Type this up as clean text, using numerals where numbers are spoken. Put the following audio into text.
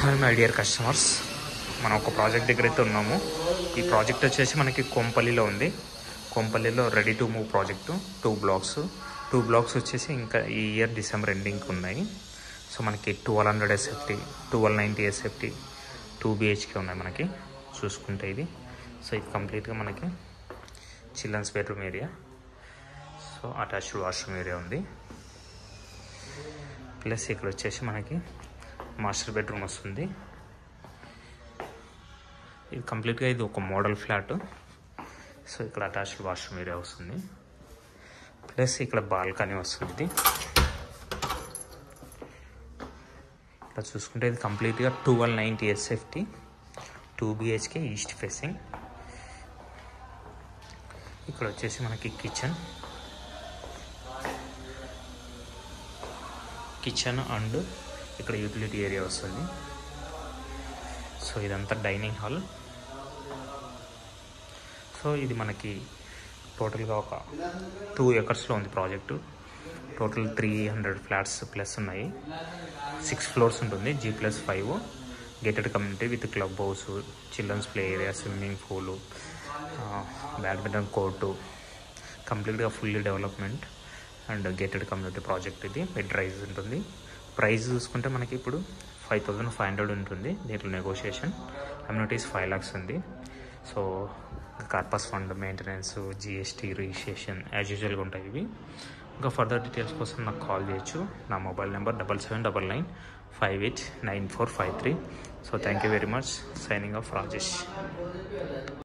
Afternoon my dear customers, మనం ఒక project దగ్గర అయితే ఉన్నాము. ఈ ప్రాజెక్ట్ వచ్చేసి మనకి కొంపల్లిలో ఉంది. కొంపల్లిలో ready to move project, 2 blocks వచ్చేసి ఇంకా ఈ ఇయర్ డిసెంబర్ ఎండింగ్కి ఉన్నాయి. సో మనకి 1200 SFT, 1290 SFT, 2 BHK ఉన్నాయి మనకి చూసుకుంటే ఇది. సో ఇది కంప్లీట్గా మనకి children's bedroom area, so attached washroom area ఉంది. ప్లస్ ఇక్కడ వచ్చేసి మనకి మాస్టర్ బెడ్రూమ్ వస్తుంది. ఇది కంప్లీట్గా ఇది ఒక మోడల్ ఫ్లాట్. సో ఇక్కడ అటాచ్డ్ వాష్రూమ్ ఏరియా వస్తుంది. ప్లస్ ఇక్కడ బాల్కనీ వస్తుంది. ఇక్కడ చూసుకుంటే ఇది కంప్లీట్గా 1290 SFT, 2 BHK ఈస్ట్ ఫేసింగ్. ఇక్కడ వచ్చేసి మనకి కిచెన్ అండ్ ఇక్కడ యూటిలిటీ ఏరియా వస్తుంది. సో ఇదంతా డైనింగ్ హాల్. సో ఇది మనకి టోటల్గా ఒక 2 acresలో ఉంది ప్రాజెక్టు. టోటల్ 300 ఫ్లాట్స్ ప్లస్ ఉన్నాయి. 6 floors ఉంటుంది, G+5. Gated community with club house, children's play area, swimming pool, badminton court, కంప్లీట్గా fully development and gated community project. ఇది మిడ్ రైజ్ ఉంటుంది. ప్రైస్ చూసుకుంటే మనకి ఇప్పుడు 5500 ఉంటుంది. దీంట్లో నెగోషియేషన్. అమ్యూనిటీస్ 5 lakhs ఉంది. So corpus fund, maintenance, GST, registration as యూజువల్గా ఉంటాయి ఇవి. ఇంకా ఫర్దర్ డీటెయిల్స్ కోసం నాకు కాల్ చేయొచ్చు. నా mobile number 7799589453. So thank you very much. Signing off Rajesh.